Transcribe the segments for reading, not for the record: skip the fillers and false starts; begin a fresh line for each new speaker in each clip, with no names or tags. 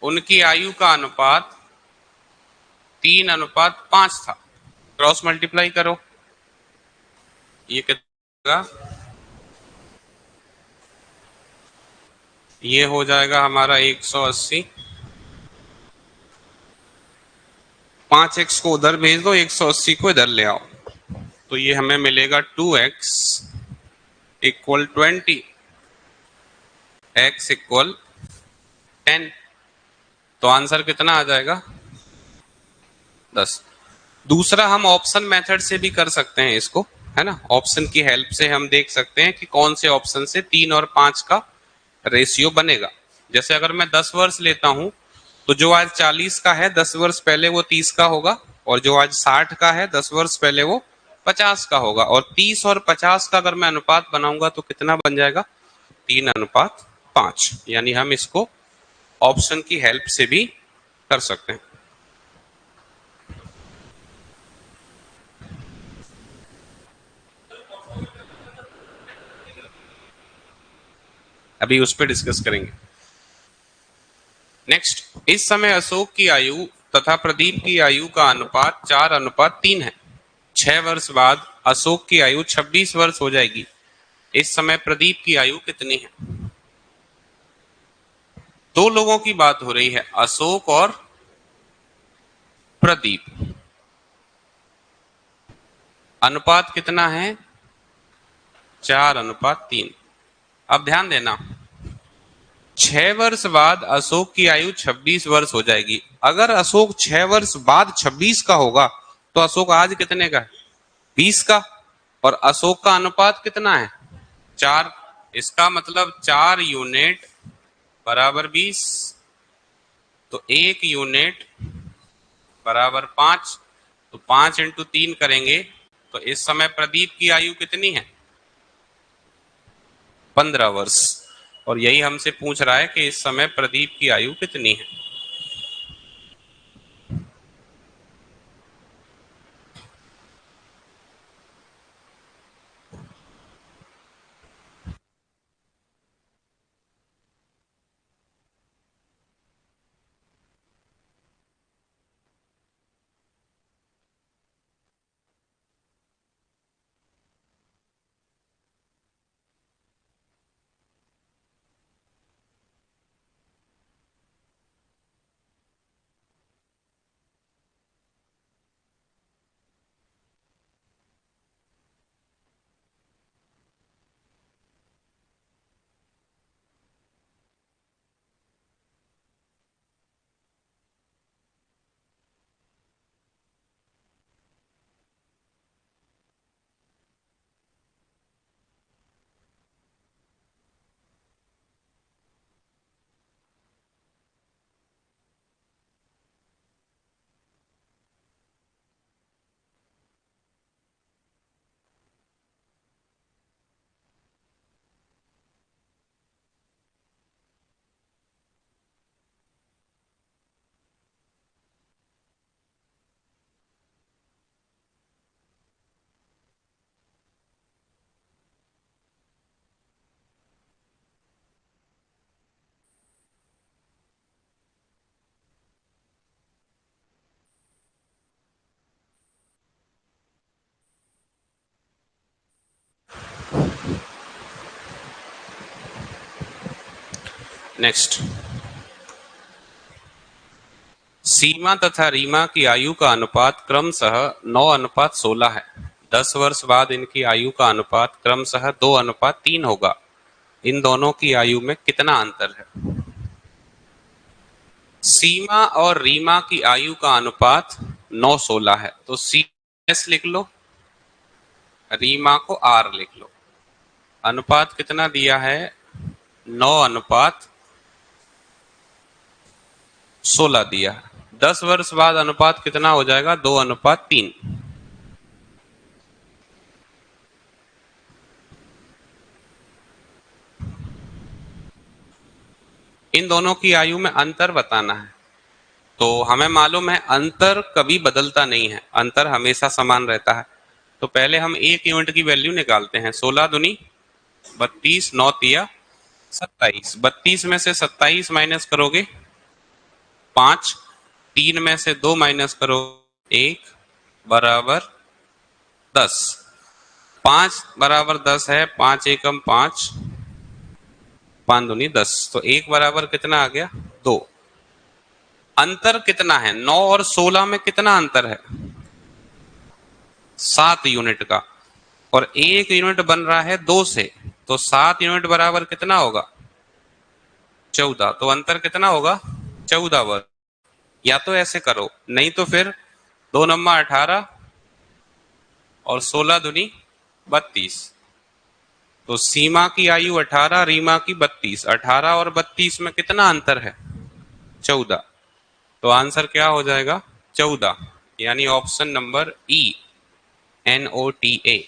उनकी आयु का अनुपात 3:5 था। क्रॉस मल्टीप्लाई करो, ये कितना, ये हो जाएगा हमारा 180। 5x को उधर भेज दो, 180 को इधर ले आओ, तो ये हमें मिलेगा 2x इक्वल 20, x इक्वल 10। तो आंसर कितना आ जाएगा? 10। दूसरा हम ऑप्शन मेथड से भी कर सकते हैं इसको, है ना। ऑप्शन की हेल्प से हम देख सकते हैं कि कौन से ऑप्शन से 3 और 5 का रेशियो बनेगा। जैसे अगर मैं 10 वर्ष लेता हूं तो जो आज 40 का है 10 वर्ष पहले वो 30 का होगा, और जो आज 60 का है 10 वर्ष पहले वो 50 का होगा। और 30 और 50 का अगर मैं अनुपात बनाऊंगा तो कितना बन जाएगा? 3:5। यानी हम इसको ऑप्शन की हेल्प से भी कर सकते हैं। अभी उस पर डिस्कस करेंगे। नेक्स्ट, इस समय अशोक की आयु तथा प्रदीप की आयु का अनुपात 4:3 है। 6 वर्ष बाद अशोक की आयु 26 वर्ष हो जाएगी। इस समय प्रदीप की आयु कितनी है? दो लोगों की बात हो रही है, अशोक और प्रदीप। अनुपात कितना है? 4:3। अब ध्यान देना, 6 वर्ष बाद अशोक की आयु 26 वर्ष हो जाएगी। अगर अशोक 6 वर्ष बाद 26 का होगा तो अशोक आज कितने का है? 20 का। और अशोक का अनुपात कितना है? 4। इसका मतलब 4 यूनिट बराबर 20, तो 1 यूनिट बराबर 5। तो 5 इंटू 3 करेंगे तो इस समय प्रदीप की आयु कितनी है? 15 वर्ष। और यही हमसे पूछ रहा है कि इस समय प्रदीप की आयु कितनी है। नेक्स्ट, सीमा तथा रीमा की आयु का अनुपात क्रमशः 9:16 है। 10 वर्ष बाद इनकी आयु का अनुपात क्रमशः 2:3 होगा। इन दोनों की आयु में कितना अंतर है? सीमा और रीमा की आयु का अनुपात 9:16 है, तो सी एस लिख लो, रीमा को आर लिख लो। अनुपात कितना दिया है? 9:16 दिया है। 10 वर्ष बाद अनुपात कितना हो जाएगा? 2:3। इन दोनों की आयु में अंतर बताना है। तो हमें मालूम है अंतर कभी बदलता नहीं है, अंतर हमेशा समान रहता है। तो पहले हम एक यूनिट की वैल्यू निकालते हैं। 16 दूनी 32, 9 तिया 27। 32 में से 27 माइनस करोगे 5, 3 में से 2 माइनस करो 1 बराबर 10। 5 बराबर 10 है, 5 एकम 5, 5 दूनी 10, तो 1 बराबर कितना आ गया 2। अंतर कितना है 9 और 16 में, कितना अंतर है 7 यूनिट का, और 1 यूनिट बन रहा है 2 से, तो 7 यूनिट बराबर कितना होगा 14, तो अंतर कितना होगा 14 वर्ग। या तो ऐसे करो, नहीं तो फिर 2 नम्मा 18 और 16 दूनी 32, तो सीमा की आयु 18, रीमा की 32, 18 और 32 में कितना अंतर है 14, तो आंसर क्या हो जाएगा 14, यानी option number E, NOTA।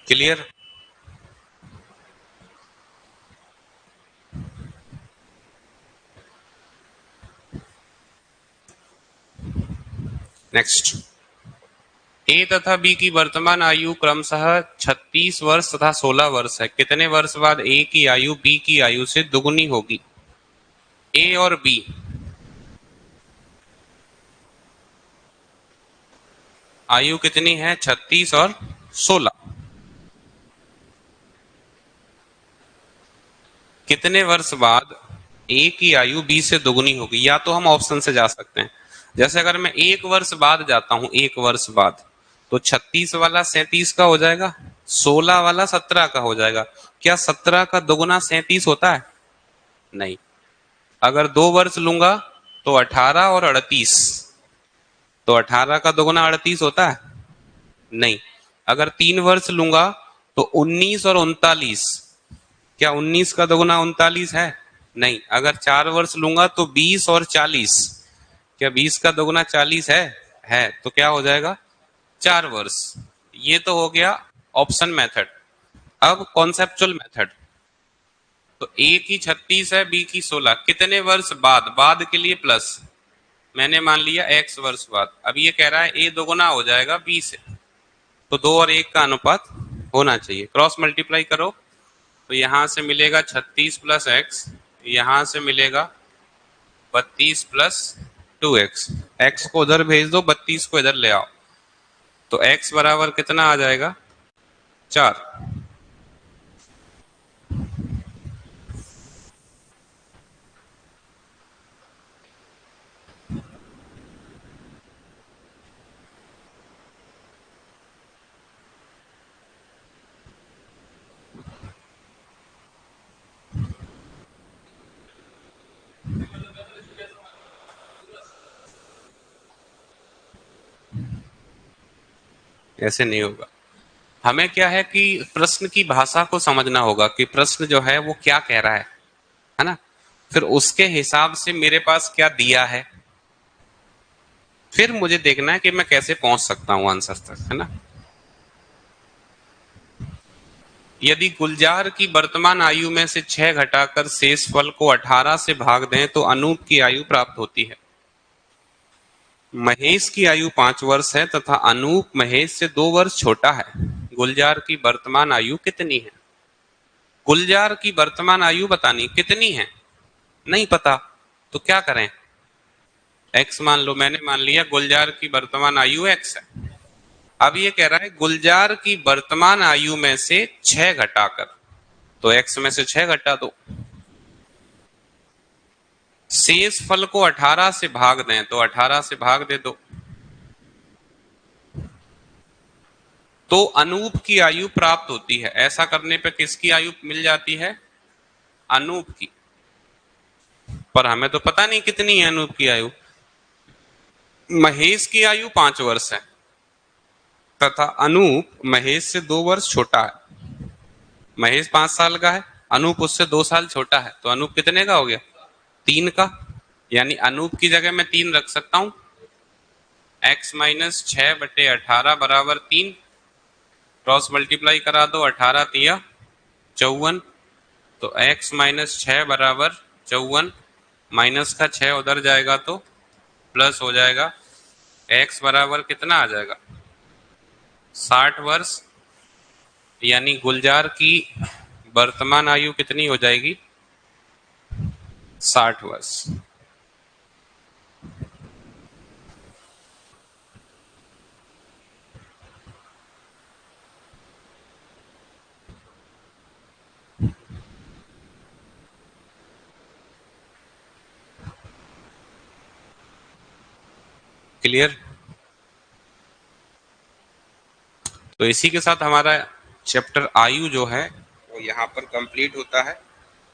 Clear. Next, A तथा बी की वर्तमान आयु क्रमशः 36 वर्ष तथा 16 वर्ष है, कितने वर्ष बाद ए की आयु बी की आयु से दुगुनी होगी। ए और बी आयु कितनी है 36 और 16, कितने वर्ष बाद ए की आयु बी से दुगुनी होगी। या तो हम ऑप्शन से जा सकते हैं, जैसे अगर मैं 1 वर्ष बाद जाता हूं, 1 वर्ष बाद, तो 36 वाला 37 का हो जाएगा, 16 वाला 17 का हो जाएगा। क्या 17 का दोगुना 37 होता है? नहीं। अगर 2 वर्ष लूंगा तो 18 और 38, तो 18 का दोगुना 38 होता है? नहीं। अगर 3 वर्ष लूंगा तो 19 और 39, क्या 19 का दोगुना 39 है? नहीं। अगर 4 वर्ष लूंगा तो 20 और 40, क्या 20 का दोगुना 40 है, तो क्या हो जाएगा 4 वर्ष। ये तो हो गया ऑप्शन मेथड। अब कॉन्सेप्चुअल मेथड, तो ए की 36 है, बी की 16, कितने वर्ष बाद, बाद के लिए प्लस, मैंने मान लिया x वर्ष बाद। अब ये कह रहा है ए दोगुना हो जाएगा बी से, तो 2 और 1 का अनुपात होना चाहिए। क्रॉस मल्टीप्लाई करो तो यहां से मिलेगा 36 प्लस एक्स, यहां से मिलेगा 32 प्लस 2x, x को उधर भेज दो, 32 को इधर ले आओ, तो x बराबर कितना आ जाएगा 4। ऐसे नहीं होगा। हमें क्या है कि प्रश्न की भाषा को समझना होगा कि प्रश्न जो है वो क्या कह रहा है ना, फिर उसके हिसाब से मेरे पास क्या दिया है, फिर मुझे देखना है कि मैं कैसे पहुंच सकता हूं आंसर तक, है ना। यदि गुलजार की वर्तमान आयु में से 6 घटाकर शेष फल को 18 से भाग दें तो अनूप की आयु प्राप्त होती है। महेश की आयु 5 वर्ष है तथा अनूप महेश से 2 वर्ष छोटा है। गुलजार की वर्तमान आयु कितनी है? गुलजार की वर्तमान आयु बतानी, कितनी है नहीं पता, तो क्या करें, x मान लो, मैंने मान लिया गुलजार की वर्तमान आयु x है। अब ये कह रहा है गुलजार की वर्तमान आयु में से 6 घटाकर, तो x में से 6 घटा दो, शेष फल को 18 से भाग दें, तो 18 से भाग दे दो, तो अनूप की आयु प्राप्त होती है। ऐसा करने पे किसकी आयु मिल जाती है? अनूप की। पर हमें तो पता नहीं कितनी है अनूप की आयु। महेश की आयु 5 वर्ष है तथा अनूप महेश से 2 वर्ष छोटा है। महेश 5 साल का है अनूप उससे 2 साल छोटा है, तो अनूप कितने का हो गया? 3 का। यानी अनूप की जगह मैं 3 रख सकता हूं। x माइनस 6/18 बराबर 3। क्रॉस मल्टीप्लाई करा दो, 18 तिया 54। तो x माइनस 6 बराबर 54, माइनस का 6 उधर जाएगा तो प्लस हो जाएगा। x बराबर कितना आ जाएगा? 60 वर्ष। यानी गुलजार की वर्तमान आयु कितनी हो जाएगी? 60 वर्ष। क्लियर? तो इसी के साथ हमारा चैप्टर आयु जो है वो यहाँ पर कंप्लीट होता है।